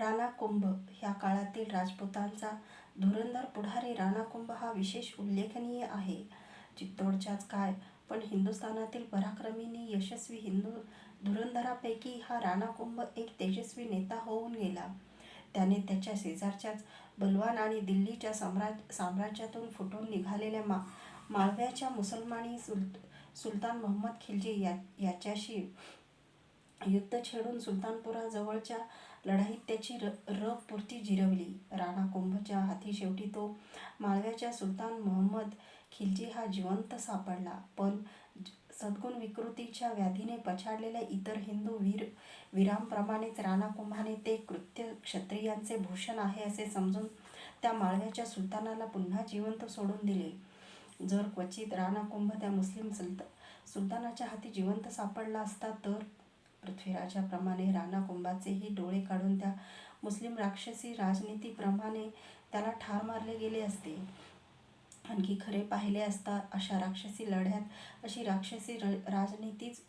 राणा कुंभ ह्या काळातील राजपुतांचा धुरंधर पुढारी राणा कुंभ हा विशेष उल्लेखनीय आहे. चित्तोडच्याच काय, पण हिंदुस्थानातील पराक्रमी यशस्वी हिंदू धुरंधरांपैकी हा राणा कुंभ एक तेजस्वी नेता होऊन गेला. त्याने त्याच्या शेजारच्याच बलवान आणि दिल्लीच्या साम्राज्यातून फुटून निघालेल्या माळव्याच्या मुसलमानी सुलतान मोहम्मद खिलजी याच्याशी युद्ध छेडून सुलतानपुराजवळच्या लढाईत त्याची पूर्ती जिरवली. राणा कुंभच्या हाती शेवटी तो माळव्याच्या सुलतान मोहम्मद खिलजी हा जिवंत सापडला. पण सद्गुण विकृतीच्या व्याधीने पछाडलेल्या इतर हिंदू वीरांप्रमाणेच राणा कुंभाने ते कृत्य क्षत्रियांचे भूषण आहे असे समजून त्या माळव्याच्या सुलतानाला पुन्हा जिवंत सोडून दिले. जर क्वचित राणा कुंभ त्या मुस्लिम सुलतानाच्या हाती जिवंत सापडला असता तर पृथ्वीराजाप्रमाणे राणा कुंभाचेही डोळे काढून त्या मुस्लिम राक्षसी राजनीतीप्रमाणे त्याला ठार मारले गेले असते. आणखी खरे पाहिले असता अशा राक्षसी लढ्यात अशी राक्षसी राजनीतीच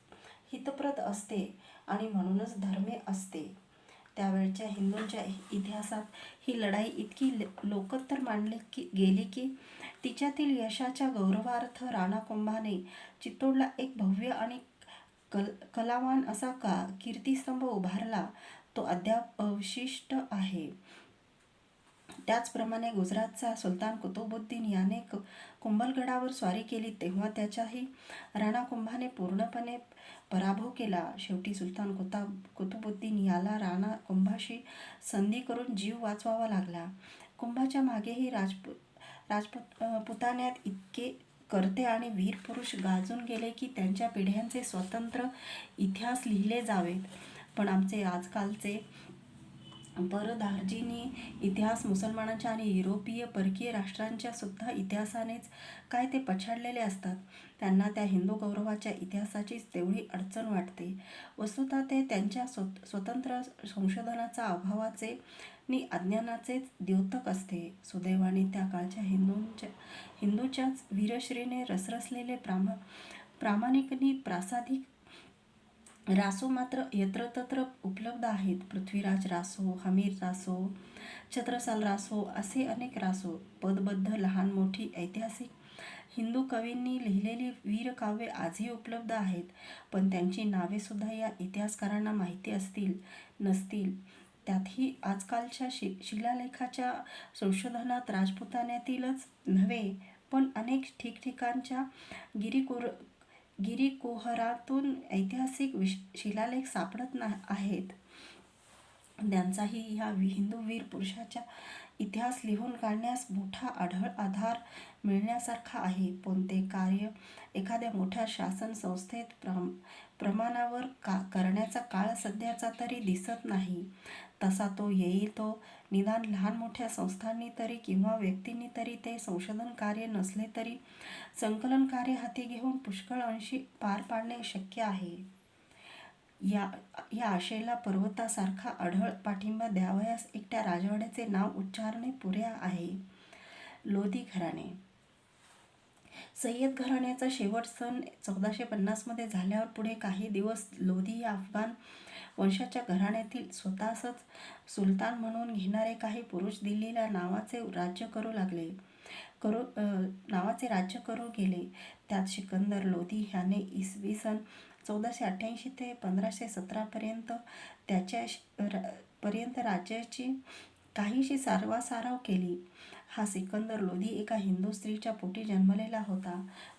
हितप्रद असते आणि म्हणूनच धर्मे असते. त्यावेळच्या हिंदूंच्या इतिहासात ही लढाई इतकी लोकोत्तर मानली गेली की तिच्यातील यशाच्या गौरवार्थ राणा कुंभाने चित्तोडला एक भव्य आणि कलावान असा कीर्तिस्तंभ उभारला, तो अद्याप अवशिष्ट आहे. त्याचप्रमाणे गुजरातचा सुलतान कुतुबुद्दीन याने कुंभलगडावर स्वारी केली तेव्हा त्याच्याही राणा कुंभाने पूर्णपणे पराभव केला. शेवटी सुलतान कुतुबुद्दीन याला राणा कुंभाशी संधी करून जीव वाचवावा लागला. कुंभाच्या मागेही राजपुतान्यात इतके कर्ते आणि वीर पुरुष गाजून गेले की त्यांच्या पिढ्यांचे स्वतंत्र इतिहास लिहिले जावेत. पण आमचे आजकालचे परधार्जिनी इतिहास मुसलमानांच्या आणि युरोपीय परकीय राष्ट्रांच्या सुद्धा इतिहासानेच काय ते पछाडलेले असतात. त्यांना त्या हिंदू गौरवाच्या इतिहासाचीच तेवढी अडचण वाटते. वस्तुतः ते त्यांच्या स्वतंत्र संशोधनाचा अभावाचे नि अज्ञानाचेच द्योतक असते. सुदैवाने त्या काळच्या हिंदूच्याच वीरश्रीने रसरसलेले प्रामाणिक नि प्रासादिक रासो मात्र यत्रतत्र उपलब्ध आहेत. पृथ्वीराज रासो, हमीर रासो, छत्रसाल रासो असे अनेक रासो, पदबद्ध लहान मोठी ऐतिहासिक हिंदू कवींनी लिहिलेली वीरकाव्ये आजही उपलब्ध आहेत. पण त्यांची नावे सुद्धा या इतिहासकारांना माहिती असतील नसतील. त्यातही आजकालच्या शिलालेखाच्या संशोधनात राजपुतान्यातीलच नव्हे पण अनेक ठिकठिकाणच्या गिरिकुहरातून ऐतिहासिक शिलालेख सापडत आहेत. त्यांचाही ह्या हिंदू वीर पुरुषाचा इतिहास लिहून काढण्यास मोठा आधार मिळण्यासारखा आहे. पण ते कार्य एखाद्या मोठ्या शासन संस्थेत प्रमाणावर करण्याचा काळ सध्याचा तरी दिसत नाही. तसा तो येईल तो निदान लहान मोठ्या संस्थांनी तरी किंवा व्यक्तींनी तरी ते संशोधन कार्य नसले तरी संकलन कार्य हाती घेऊन पुष्कळ अंशी पार पाडणे शक्य आहे. या आशेला पर्वतासारखा अढळ पाठिंबा द्यावयास एकट्या राजवाड्याचे नाव उच्चारणे पुरे आहे. लोधी घराणे. सय्यद घराण्याचा शेवट सन 1450 मध्ये झाल्यावर पुढे काही दिवस लोधी या अफगाण वंशाच्या घराण्यातील स्वतःसच सुलतान म्हणून घेणारे काही पुरुष दिल्लीला नावाचे राज्य करू गेले. त्यात सिकंदर लोधी ह्याने इसवी सन 1488 ते 1517 पर्यंत राज्याची काहीशी सारवासारव केली. हा सिकंदर लोधी एका हिंदू स्त्रीच्या पोटी जन्मलेला होता.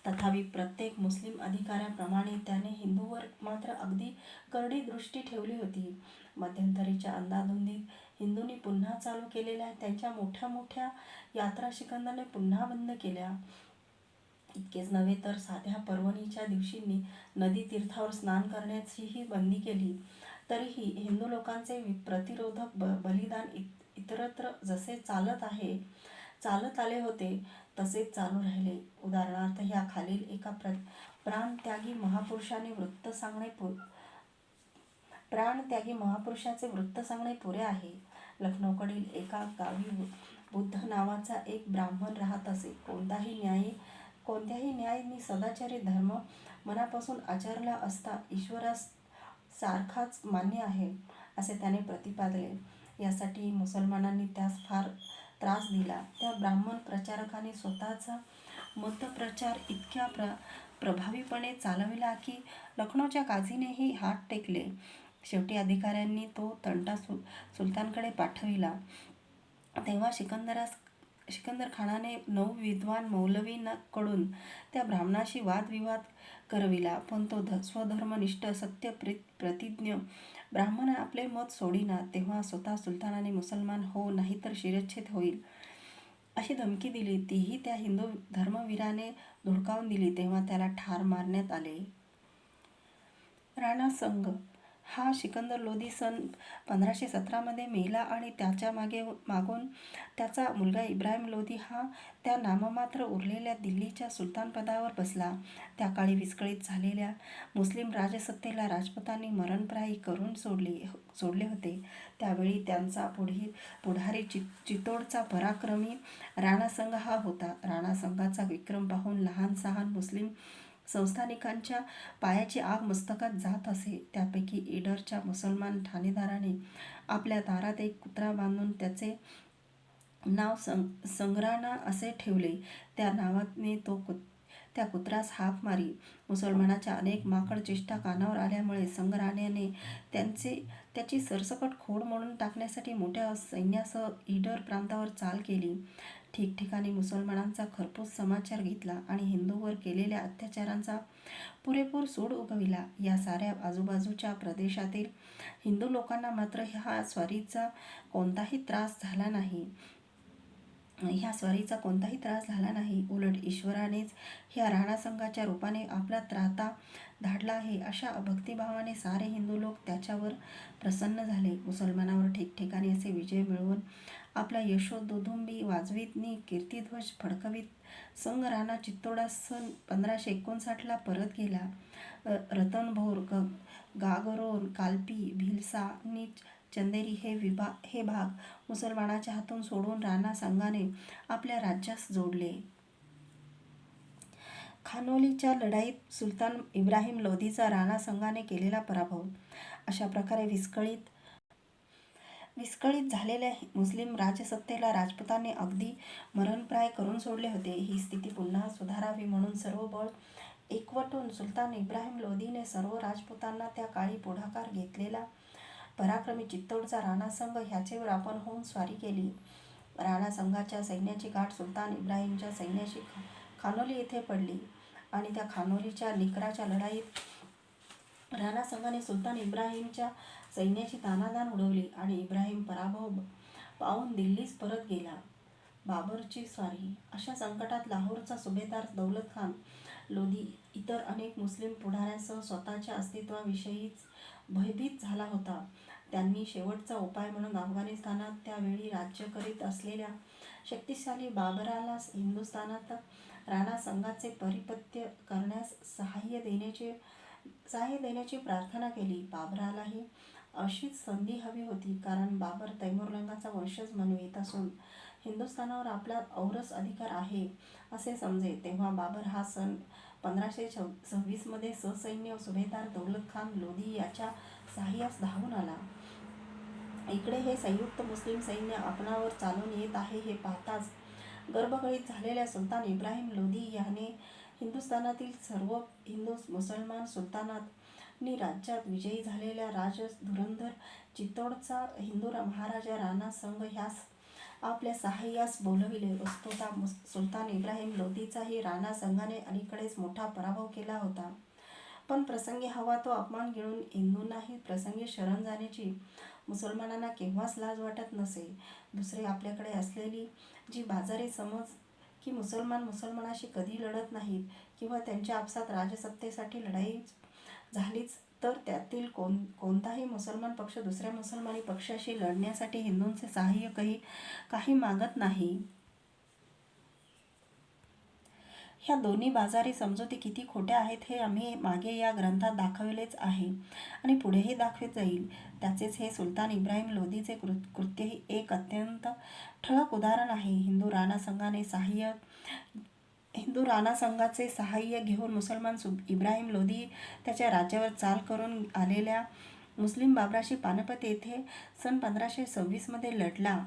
तथापि प्रत्येक मुस्लिम अधिकाऱ्याप्रमाणे त्याने हिंदूवर मात्र अगदी करडी दृष्टी ठेवली होती. मध्यंतरीच्या अंधाधुंदीत हिंदूंनी पुन्हा चालू केलेल्या त्यांच्या मोठ्या मोठ्या यात्रा सिकंदरने पुन्हा बंद केल्या. इतकेच नव्हे तर साध्या पर्वणीच्या दिवशी नदीतीर्थावर स्नान करण्याचीही बंदी केली. तरीही हिंदू लोकांचे प्रतिरोधक बलिदान इतरत्र जसे चालत आले होते तसेच चालू राहिले. उदाहरणार्थ ह्या खालील एका प्राणत्यागी महापुरुषाचे वृत्त सांगणे पुरे आहे. लखनौकडील एका गावी बुद्ध नावाचा एक ब्राह्मण राहत असे. कोणत्याही न्याय नि सदाचारी धर्म मनापासून आचरला असता ईश्वरास सारखाच मान्य आहे असे त्याने प्रतिपादले. यासाठी मुसलमानांनी त्यास फार त्रास दिला. त्या ब्राह्मण प्रचारकाने स्वतःचा मतप्रचार इतक्या प्रभावीपणे चालविला की लखनौच्या काझीनेही हात टेकले. शेवटी अधिकाऱ्यांनी तो तंटा सुलतानकडे पाठविला. तेव्हा सिकंदर खानाने 9 विद्वान मौलवींकडून त्या ब्राह्मणाशी वादविवाद करविला, पण तो स्वधर्मनिष्ठ सत्य प्रतिज्ञ ब्राह्मण आपले मत सोडिना. तेव्हा स्वतः सुलतानाने मुसलमान हो, नाहीतर शिरच्छेद होईल अशी धमकी दिली. तीही त्या हिंदू धर्मवीराने धुडकावून दिली. तेव्हा त्याला ठार मारण्यात आले. राणा संग हा सिकंदर लोधी सन 1517 मध्ये मेला आणि त्याच्या मागून त्याचा मुलगा इब्राहिम लोधी हा त्या नाममात्र उरलेल्या दिल्लीच्या सुलतानपदावर बसला. त्या काळी विस्कळीत झालेल्या मुस्लिम राजसत्तेला राजपुतांनी मरणप्रायी करून सोडले होते. त्यावेळी त्यांचा पुढारी चित्तोडचा पराक्रमी राणा संग हा होता. राणा संगाचा विक्रम पाहून लहान सहान मुस्लिम संस्थानिकांच्या पायाची आग मस्तकात जात असे. त्यापैकी ईडरच्या मुसलमान ठाणेदाराने आपल्या दारात एक कुत्रा बांधून त्याचे नाव संगराणा असे ठेवले. त्या नावाने तो त्या कुत्र्यास हाक मारी. मुसलमानाच्या अनेक माकड चेष्टा कानावर आल्यामुळे संगराण्याने त्याची सरसकट खोड मोडून टाकण्यासाठी मोठ्या सैन्यासह ईडर प्रांतावर चाल केली. ठिकठिकाणी मुसलमानांचा खरपूस समाचार घेतला आणि हिंदूवर केलेल्या अत्याचारांचा पुरेपूर सूड उगविला. या साऱ्या आजूबाजूच्या प्रदेशातील हिंदू लोकांना मात्र ह्या स्वारीचा कोणताही त्रास झाला नाही. उलट ईश्वरानेच ह्या राणासंगाच्या रूपाने आपला त्राता धाडला आहे अशा भक्तिभावाने सारे हिंदू लोक त्याच्यावर प्रसन्न झाले. मुसलमानावर ठिकठिकाणी असे विजय मिळवून आपला यशोदुदुंभी वाजवीत नि कीर्तिध्वज फडकवीत संग राणा चित्तोडात सन 1559 ला परत गेला. रतनभोर, गागरोन, कालपी, भिलसा नि चंदेरी हे भाग मुसलमानाच्या हातून सोडून राणा संगाने आपल्या राज्यास जोडले. खानोलीच्या लढाईत सुलतान इब्राहिम लोधीचा राणा संगाने केलेला पराभव. अशा प्रकारे विस्कळीत झालेल्या मुस्लिम राजसत्तेला राजपुतांनी अगदी मरणप्राय करून सोडले होते. ही स्थिती पुन्हा सुधारावी म्हणून सर्व बळ एकवटून सुलतान इब्राहिम लोधीने सर्व राजपुतांना त्या काळी पुढाकार घेतलेला पराक्रमी चित्तोडचा राणासंग ह्याचेवर आपण होऊन स्वारी केली. राणासंगाच्या सैन्याची गाठ सुलतान इब्राहिमच्या सैन्याशी खानोली येथे पडली आणि त्या खानोलीच्या निकराच्या लढाईत राणासंगाने सुलतान इब्राहिमच्या सैन्याची दाणादाण उडवली आणि इब्राहिम पराभव पावून दिल्लीस परत गेला. बाबरची स्वारी. अशा संकटात लाहोरचा सुभेदार दौलत खान लोधी इतर अनेक मुस्लिम पुढाऱ्यांसह स्वतःच्या अस्तित्वाविषयीच भयभीत झाला होता. त्यांनी शेवटचा उपाय म्हणून अफगाणिस्तानात त्यावेळी राज्य करीत असलेल्या शक्तिशाली बाबराला हिंदुस्थानात राणा संगाचे परिपत्य करण्यास सहाय्य देण्याची प्रार्थना केली. बाबरालाही अशीच संधी हवी होती, कारण बाबर तैमूरलंगाचा वंशज म्हणवित असून हिंदुस्थानावर आपला औरस अधिकार आहे असे समजे. तेव्हा बाबर हा सन 1526 मध्ये ससैन्य सुभेदार दौलत खान लोधी याच्या सहाय्यास धावून आला. इकडे हे संयुक्त मुस्लिम सैन्य आपणावर चालून येत आहे हे पाहताच गर्भगळीत झालेल्या सुलतान इब्राहिम लोधी याने हिंदुस्थानातील सर्व हिंदू मुसलमान सुलतानांनी राज्यात विजयी झालेल्या राजधुरंधर चित्तोडचा हिंदू महाराजा राणा संग ह्यास आपल्या सहाय्यास बोलविले. वस्तुतः सुलतान इब्राहिम लोधीचाही राणा संगाने अलीकडेच मोठा पराभव केला होता, पण प्रसंगी हवा तो अपमान गिळून हिंदूंनाही प्रसंगी शरण जाण्याची मुसलमानांना केव्हाच लाज वाटत नसे. दुसरे आपल्याकडे असलेली जी बाजारी समज की मुसलमानाशी कधी लढत नाहीत किंवा त्यांच्या आपसात राजसत्तेसाठी लढाई झालीच तर त्यातील कोणताही मुसलमान पक्ष दुसऱ्या मुसलमानी पक्षाशी लढण्यासाठी हिंदूंचे सहाय्य काही मागत नाही. ह्या दोन्ही बाजारी समजुती किती खोट्या आहेत हे आम्ही मागे या ग्रंथात दाखवलेच आहे आणि पुढेही दाखवित जाईल. त्याचेच हे सुलतान इब्राहिम लोधीचे कृत्यही एक अत्यंत ठळक उदाहरण आहे. हिंदू राणासंगाचे सहाय्य घेऊन मुसलमान इब्राहिम लोधी त्याच्या राज्यावर चाल करून आलेल्या मुस्लिम बाबराशी पानिपत येथे सन 1526 मध्ये लढला.